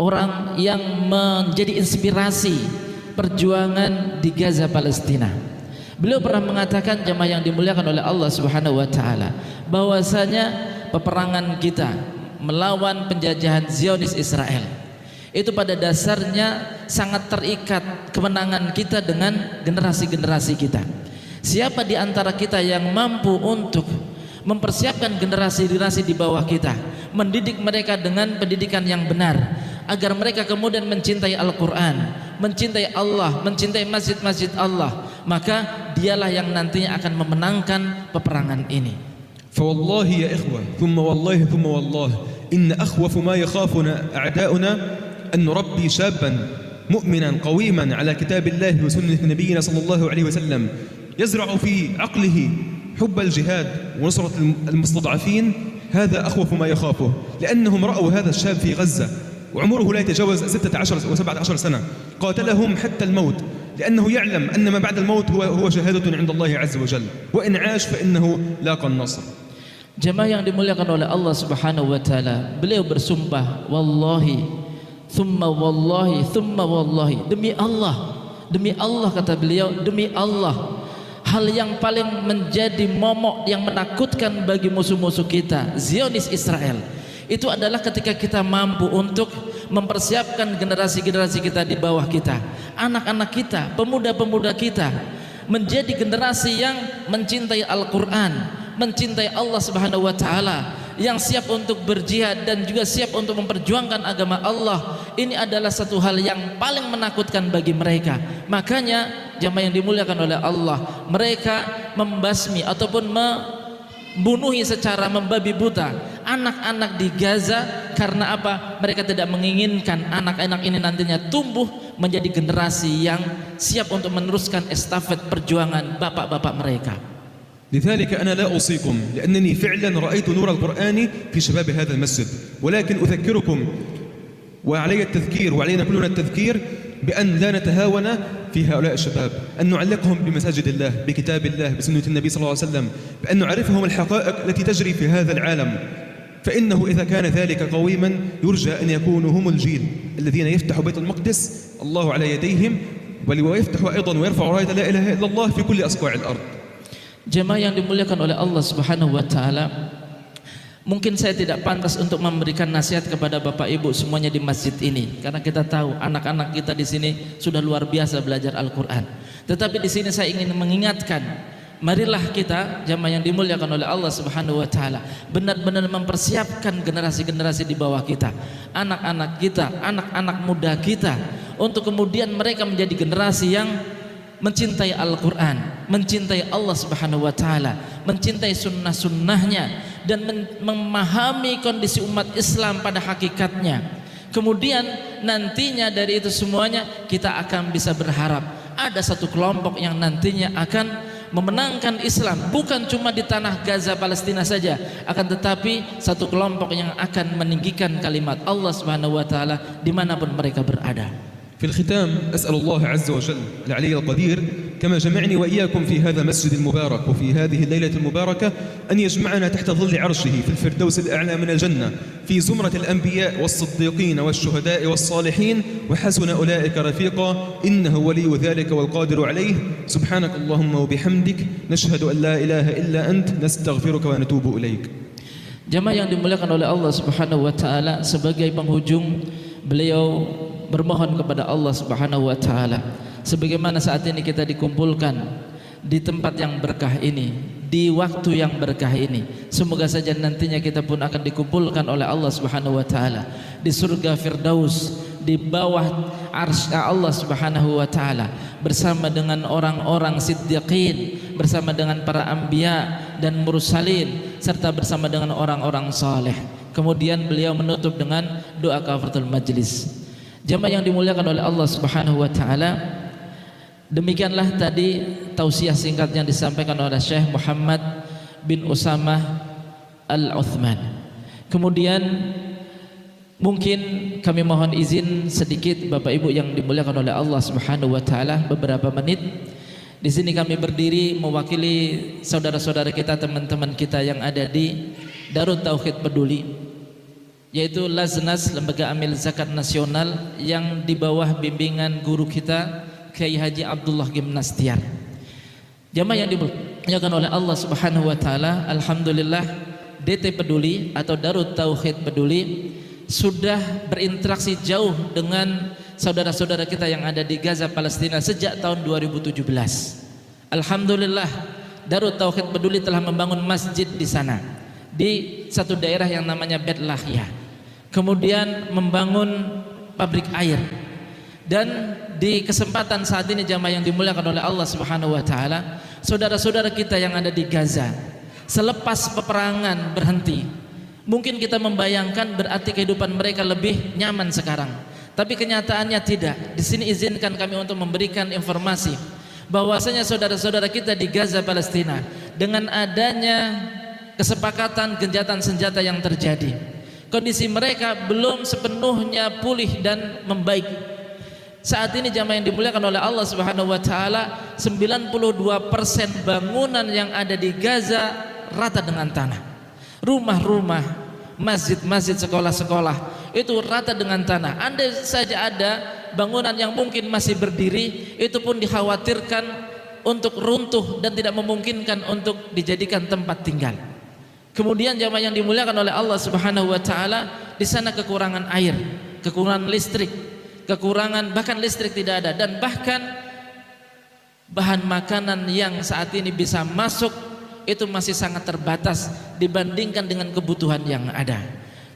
orang yang menjadi inspirasi perjuangan di Gaza, Palestina. Beliau pernah mengatakan, jamaah yang dimuliakan oleh Allah Subhanahu wa taala, bahwasanya peperangan kita melawan penjajahan Zionis Israel itu pada dasarnya sangat terikat kemenangan kita dengan generasi-generasi kita. Siapa di antara kita yang mampu untuk mempersiapkan generasi-generasi di bawah kita, mendidik mereka dengan pendidikan yang benar, agar mereka kemudian mencintai Al-Quran, mencintai Allah, mencintai masjid-masjid Allah, maka dialah yang nantinya akan memenangkan peperangan ini. فوالله يا إخوة ثم والله ثم والله إن أخوف ما يخافنا أعداؤنا أن نربي شابا مؤمنا قويما على كتاب الله وسنة نبينا صلى الله عليه وسلم يزرع في عقله حب الجهاد ونصرة المستضعفين. هذا أخوف ما يخافه، لأنهم رأوا هذا الشاب في غزة وعمره لا يتجاوز 16 و 17 سنة، قاتلهم حتى الموت، لأنه يعلم أن ما بعد الموت هو شهادة عند الله عز وجل، وإن عاش فإنه لاقى النصر. Jemaah yang dimuliakan oleh Allah Subhanahu wa taala, beliau bersumpah, wallahi thumma wallahi thumma wallahi, demi Allah kata beliau, demi Allah, hal yang paling menjadi momok yang menakutkan bagi musuh-musuh kita, Zionis Israel, itu adalah ketika kita mampu untuk mempersiapkan generasi-generasi kita di bawah kita, anak-anak kita, pemuda-pemuda kita, menjadi generasi yang mencintai Al-Quran, mencintai Allah Subhanahu wa taala, yang siap untuk berjihad dan juga siap untuk memperjuangkan agama Allah. Ini adalah satu hal yang paling menakutkan bagi mereka. Makanya jamaah yang dimuliakan oleh Allah, mereka membasmi ataupun membunuhi secara membabi buta anak-anak di Gaza. Karena apa? Mereka tidak menginginkan anak-anak ini nantinya tumbuh menjadi generasi yang siap untuk meneruskan estafet perjuangan bapak-bapak mereka. لذلك أنا لا أوصيكم، لأنني فعلا رأيت نور القرآن في شباب هذا المسجد، ولكن أذكركم وعلي التذكير وعلينا كلنا التذكير بأن لا نتهاون في هؤلاء الشباب، أن نعلقهم بمساجد الله، بكتاب الله، بسنة النبي صلى الله عليه وسلم، بأن نعرفهم الحقائق التي تجري في هذا العالم. فإنه إذا كان ذلك قويما يرجى أن يكونوا هم الجيل الذين يفتحوا بيت المقدس الله على يديهم، ويفتحوا أيضا ويرفعوا راية لا إله إلا الله في كل أصقاع الأرض. Jemaah yang dimuliakan oleh Allah Subhanahu wa taala, mungkin saya tidak pantas untuk memberikan nasihat kepada Bapak Ibu semuanya di masjid ini, karena kita tahu anak-anak kita di sini sudah luar biasa belajar Al-Qur'an. Tetapi di sini saya ingin mengingatkan, marilah kita jemaah yang dimuliakan oleh Allah Subhanahu wa taala benar-benar mempersiapkan generasi-generasi di bawah kita, anak-anak kita, anak-anak muda kita, untuk kemudian mereka menjadi generasi yang mencintai Al-Quran, mencintai Allah Subhanahu wa taala, mencintai sunnah-sunnahnya, dan memahami kondisi umat Islam pada hakikatnya. Kemudian nantinya dari itu semuanya kita akan bisa berharap ada satu kelompok yang nantinya akan memenangkan Islam, bukan cuma di tanah Gaza Palestina saja, akan tetapi satu kelompok yang akan meninggikan kalimat Allah Subhanahu wa taala dimanapun mereka berada. في الختام أسأل الله عز وجل العلي القدير كما جمعني وإياكم في هذا المسجد المبارك وفي هذه الليلة المباركة أن يجمعنا تحت ظل عرشه في الفردوس الأعلى من الجنة في زمرة الأنبياء والصديقين والشهداء والصالحين وحسن أولئك رفيقا إنه ولي ذلك والقادر عليه. سبحانك اللهم وبحمدك نشهد أن لا إله إلا أنت نستغفرك ونتوب إليك. Jamaah yang dimuliakan oleh Allah Subhanahu wa taala, sebagai penghujung beliau bermohon kepada Allah Subhanahu wa taala, sebagaimana saat ini kita dikumpulkan di tempat yang berkah ini, di waktu yang berkah ini, semoga saja nantinya kita pun akan dikumpulkan oleh Allah Subhanahu wa taala di surga Firdaus, di bawah arsy Allah Subhanahu wa taala, bersama dengan orang-orang siddiqin, bersama dengan para anbiya dan mursalin, serta bersama dengan orang-orang saleh. Kemudian beliau menutup dengan doa kafaratul majlis. Jamaah yang dimuliakan oleh Allah Subhanahu wa taala, demikianlah tadi tausiah singkat yang disampaikan oleh Syekh Muhammad bin Usamah Al-Uthman. Kemudian mungkin kami mohon izin sedikit Bapak Ibu yang dimuliakan oleh Allah Subhanahu wa taala, beberapa menit Di sini kami berdiri mewakili saudara-saudara kita, teman-teman kita yang ada di Darut Tauhid Peduli, yaitu Laznas, Lembaga Amil Zakat Nasional, yang di bawah bimbingan guru kita Kiai Haji Abdullah Gimnastiar. Jamaah yang dimuliakan oleh Allah Subhanahu wa taala, alhamdulillah DT Peduli atau Darut Tauhid Peduli sudah berinteraksi jauh dengan saudara-saudara kita yang ada di Gaza, Palestina sejak tahun 2017. Alhamdulillah, Darut Tauhid Peduli telah membangun masjid di sana, di satu daerah yang namanya Bet Lahya. Kemudian membangun pabrik air. Dan di kesempatan saat ini jamaah yang dimuliakan oleh Allah Subhanahu wa taala, saudara-saudara kita yang ada di Gaza, selepas peperangan berhenti, mungkin kita membayangkan berarti kehidupan mereka lebih nyaman sekarang. Tapi kenyataannya tidak. Di sini izinkan kami untuk memberikan informasi bahwasanya saudara-saudara kita di Gaza, Palestina, dengan adanya kesepakatan gencatan senjata yang terjadi, kondisi mereka belum sepenuhnya pulih dan membaik. Saat ini jamaah yang dimuliakan oleh Allah Subhanahu wa taala, 92% bangunan yang ada di Gaza rata dengan tanah. Rumah-rumah, masjid-masjid, sekolah-sekolah itu rata dengan tanah. Andai saja ada bangunan yang mungkin masih berdiri, itu pun dikhawatirkan untuk runtuh dan tidak memungkinkan untuk dijadikan tempat tinggal. Kemudian jamaah yang dimuliakan oleh Allah Subhanahu wa taala, di sana kekurangan air, kekurangan listrik, kekurangan bahkan listrik tidak ada, dan bahkan bahan makanan yang saat ini bisa masuk itu masih sangat terbatas dibandingkan dengan kebutuhan yang ada.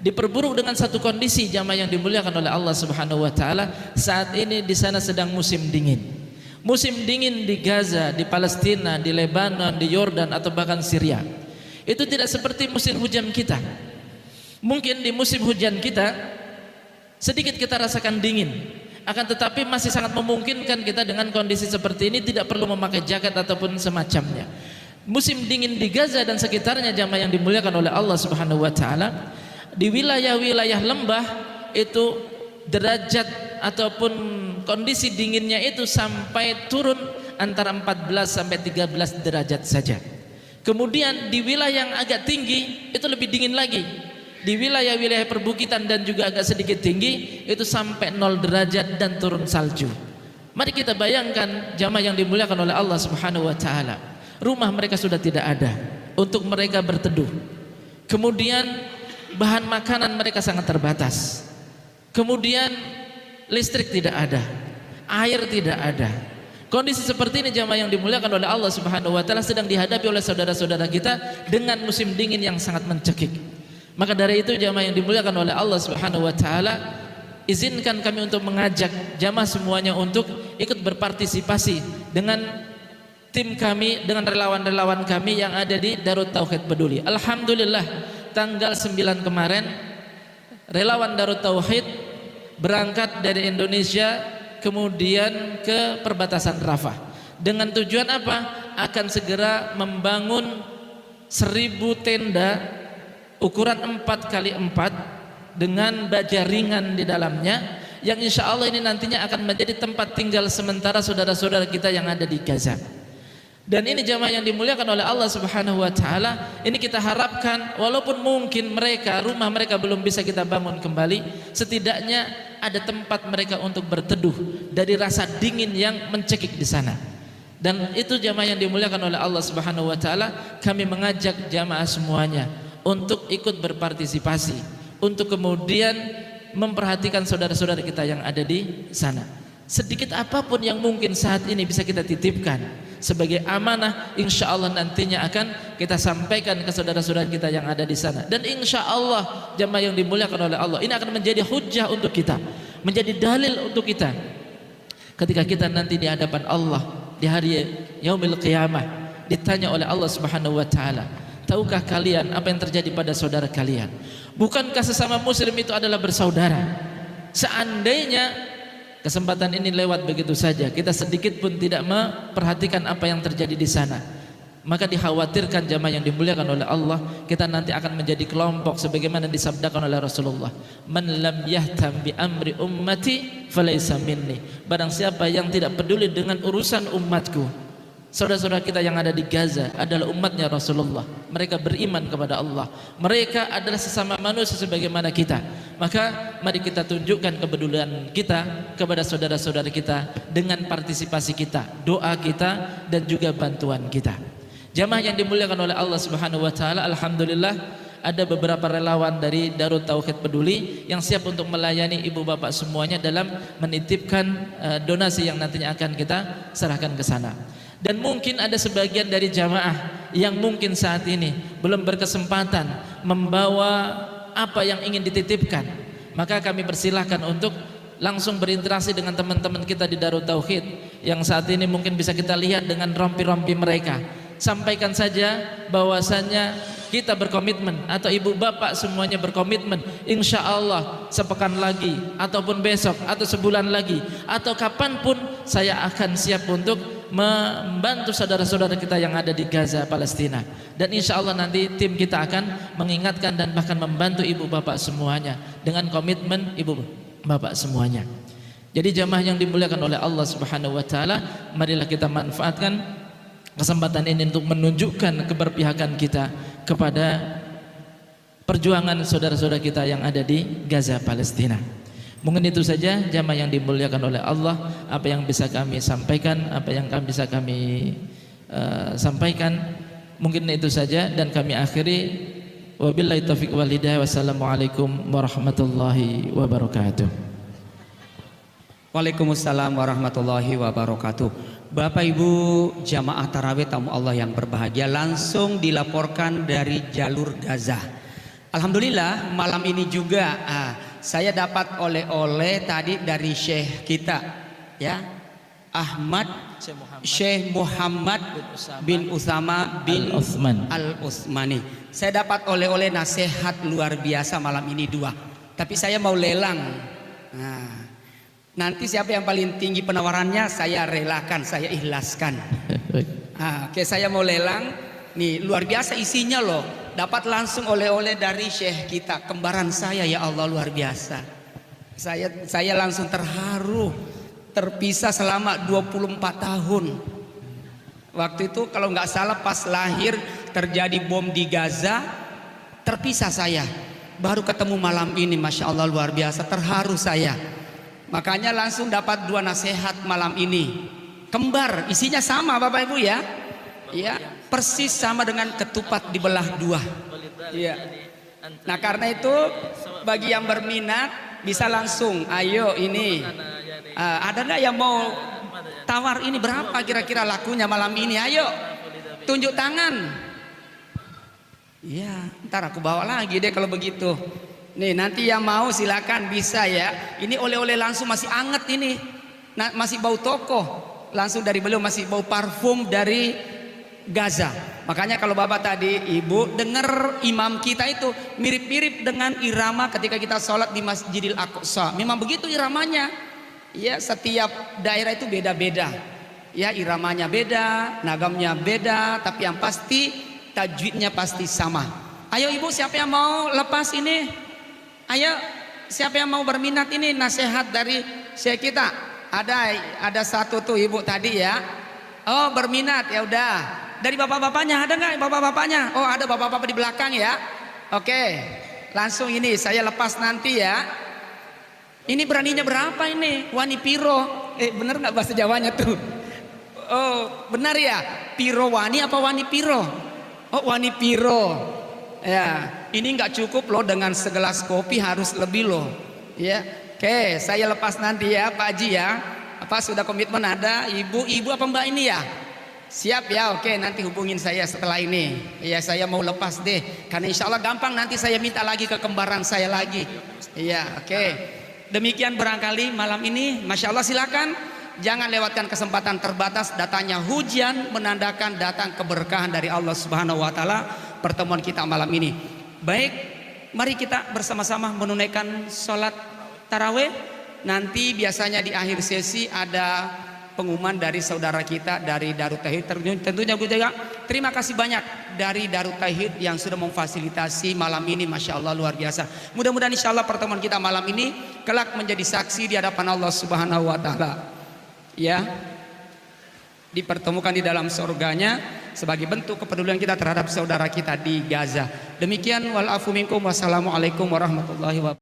Diperburuk dengan satu kondisi jamaah yang dimuliakan oleh Allah Subhanahu wa taala, saat ini di sana sedang musim dingin. Musim dingin di Gaza, di Palestina, di Lebanon, di Yordan atau bahkan Syria. Itu tidak seperti musim hujan kita. Mungkin di musim hujan kita sedikit kita rasakan dingin, akan tetapi masih sangat memungkinkan kita dengan kondisi seperti ini tidak perlu memakai jaket ataupun semacamnya. Musim dingin di Gaza dan sekitarnya jamaah yang dimuliakan oleh Allah Subhanahu wa taala, di wilayah-wilayah lembah itu derajat ataupun kondisi dinginnya itu sampai turun antara 14 sampai 13 derajat saja. Kemudian di wilayah yang agak tinggi itu lebih dingin lagi. Di wilayah-wilayah perbukitan dan juga agak sedikit tinggi itu sampai 0 derajat dan turun salju. Mari kita bayangkan jamaah yang dimuliakan oleh Allah Subhanahu wa taala, rumah mereka sudah tidak ada untuk mereka berteduh. Kemudian bahan makanan mereka sangat terbatas. Kemudian listrik tidak ada, air tidak ada. Kondisi seperti ini jamaah yang dimuliakan oleh Allah Subhanahu wa taala sedang dihadapi oleh saudara-saudara kita dengan musim dingin yang sangat mencekik. Maka dari itu jamaah yang dimuliakan oleh Allah Subhanahu wa taala, izinkan kami untuk mengajak jamaah semuanya untuk ikut berpartisipasi dengan tim kami, dengan relawan-relawan kami yang ada di Darut Tauhid Peduli. Alhamdulillah, tanggal 9 kemarin relawan Darut Tauhid berangkat dari Indonesia kemudian ke perbatasan Rafah. Dengan tujuan apa? Akan segera membangun 1000 tenda ukuran 4x4 dengan baja ringan di dalamnya, yang insya Allah ini nantinya akan menjadi tempat tinggal sementara saudara-saudara kita yang ada di Gaza. Dan ini jamaah yang dimuliakan oleh Allah Subhanahu wa taala, ini kita harapkan walaupun mungkin rumah mereka belum bisa kita bangun kembali, setidaknya ada tempat mereka untuk berteduh dari rasa dingin yang mencekik di sana. Dan itu jamaah yang dimuliakan oleh Allah Subhanahu wa taala, kami mengajak jamaah semuanya untuk ikut berpartisipasi, untuk kemudian memperhatikan saudara-saudara kita yang ada di sana. Sedikit apapun yang mungkin saat ini bisa kita titipkan sebagai amanah, insya Allah nantinya akan kita sampaikan ke saudara-saudara kita yang ada di sana. Dan insya Allah jamaah yang dimuliakan oleh Allah, ini akan menjadi hujjah untuk kita, menjadi dalil untuk kita ketika kita nanti di hadapan Allah di hari yaumil qiyamah, ditanya oleh Allah Subhanahu wa taala, tahukah kalian apa yang terjadi pada saudara kalian? Bukankah sesama muslim itu adalah bersaudara? Seandainya kesempatan ini lewat begitu saja, kita sedikit pun tidak memperhatikan apa yang terjadi di sana, maka dikhawatirkan jamaah yang dimuliakan oleh Allah, kita nanti akan menjadi kelompok sebagaimana disabdakan oleh Rasulullah, man lam yahtam bi amri ummati falaysa minni. Barang siapa yang tidak peduli dengan urusan umatku, Saudara-saudara kita yang ada di Gaza adalah umatnya Rasulullah. Mereka beriman kepada Allah. Mereka adalah sesama manusia sebagaimana kita. Maka mari kita tunjukkan kepedulian kita kepada saudara-saudara kita dengan partisipasi kita, doa kita, dan juga bantuan kita. Jamaah yang dimuliakan oleh Allah Subhanahu wa taala, alhamdulillah ada beberapa relawan dari Darut Tauhid Peduli yang siap untuk melayani ibu bapak semuanya dalam menitipkan donasi yang nantinya akan kita serahkan ke sana. Dan mungkin ada sebagian dari jamaah yang mungkin saat ini belum berkesempatan membawa apa yang ingin dititipkan, maka kami persilahkan untuk langsung berinteraksi dengan teman-teman kita di Darut Tauhid yang saat ini mungkin bisa kita lihat dengan rompi-rompi mereka. Sampaikan saja bahwasannya kita berkomitmen, atau ibu bapak semuanya berkomitmen, insya Allah sepekan lagi ataupun besok atau sebulan lagi atau kapanpun saya akan siap untuk membantu saudara-saudara kita yang ada di Gaza, Palestina. Dan insya Allah nanti tim kita akan mengingatkan dan bahkan membantu ibu bapak semuanya dengan komitmen ibu bapak semuanya. Jadi jamaah yang dimuliakan oleh Allah Subhanahu wa taala, marilah kita manfaatkan kesempatan ini untuk menunjukkan keberpihakan kita kepada perjuangan saudara-saudara kita yang ada di Gaza, Palestina. Mungkin itu saja jamaah yang dimuliakan oleh Allah, apa yang bisa kami sampaikan, apa yang bisa kami sampaikan. Mungkin itu saja dan kami akhiri. Wabillahi taufiq wal hidayah. Wassalamualaikum warahmatullahi wabarakatuh. Waalaikumsalam warahmatullahi wabarakatuh. Bapak Ibu jamaah tarawih tamu Allah yang berbahagia, langsung dilaporkan dari jalur Gaza. Alhamdulillah malam ini juga saya dapat oleh-oleh tadi dari Syekh kita, ya, Syekh Muhammad bin Usama bin Al-Utsmani. Saya dapat oleh-oleh nasihat luar biasa malam ini 2. Tapi saya mau lelang. Nanti siapa yang paling tinggi penawarannya saya relakan, saya ikhlaskan. Oke, saya mau lelang. Nih luar biasa isinya loh. Dapat langsung oleh-oleh dari Syekh kita, kembaran saya, ya Allah, luar biasa. Saya langsung terharu. Terpisah selama 24 tahun. Waktu itu kalau nggak salah pas lahir terjadi bom di Gaza, terpisah saya. Baru ketemu malam ini, Masya Allah, luar biasa, terharu saya. Makanya langsung dapat 2 nasihat malam ini. Kembar, isinya sama Bapak Ibu ya. Ya, persis sama dengan ketupat dibelah 2. Iya. Nah karena itu bagi yang berminat bisa langsung, ayo ini. Ada nggak yang mau tawar ini berapa kira-kira lakunya malam ini? Ayo, tunjuk tangan. Iya, ntar aku bawa lagi deh kalau begitu. Nih nanti yang mau silakan bisa ya. Ini oleh-oleh langsung masih anget ini. Nah, masih bau toko. Langsung dari beliau masih bau parfum dari Gaza. Makanya kalau Bapak tadi Ibu dengar imam kita itu mirip-mirip dengan irama ketika kita sholat di Masjidil Aqsa. Memang begitu iramanya. Ya, setiap daerah itu beda-beda. Ya, iramanya beda, nagamnya beda, tapi yang pasti tajwidnya pasti sama. Ayo Ibu, siapa yang mau lepas ini? Ayo, siapa yang mau berminat ini nasihat dari Syekh kita? Ada satu tuh Ibu tadi ya. Oh, berminat, ya udah. Dari bapak-bapaknya ada nggak bapak-bapaknya? Oh, ada bapak-bapak di belakang ya. Oke, langsung ini saya lepas nanti ya. Ini beraninya berapa ini? Wani piro? Bener nggak bahasa Jawanya tuh? Oh, benar ya? Piro wani apa wani piro? Oh, wani piro. Ya, ini nggak cukup loh dengan segelas kopi, harus lebih loh. Ya, oke, saya lepas nanti ya, Pak Haji ya. Apa sudah komitmen ada? Ibu apa Mbak ini ya? Siap ya, oke, nanti hubungin saya setelah ini. Ya, saya mau lepas deh, karena insya Allah gampang nanti saya minta lagi ke kembaran saya lagi. Iya, oke. Demikian barangkali malam ini, Masya Allah, silakan. Jangan lewatkan kesempatan terbatas, datangnya hujan menandakan datang keberkahan dari Allah Subhanahu wa taala pertemuan kita malam ini. Baik, mari kita bersama-sama menunaikan sholat tarawih. Nanti biasanya di akhir sesi ada pengumuman dari saudara kita dari Darut Tauhid. Tentunya juga terima kasih banyak dari Darut Tauhid yang sudah memfasilitasi malam ini. Masya Allah, luar biasa. Mudah-mudahan insya Allah pertemuan kita malam ini kelak menjadi saksi di hadapan Allah Subhanahu wa taala. Ya. dipertemukan di dalam surganya sebagai bentuk kepedulian kita terhadap saudara kita di Gaza. Demikian wal afu minkum, wassalamualaikum warahmatullahi wabarakatuh.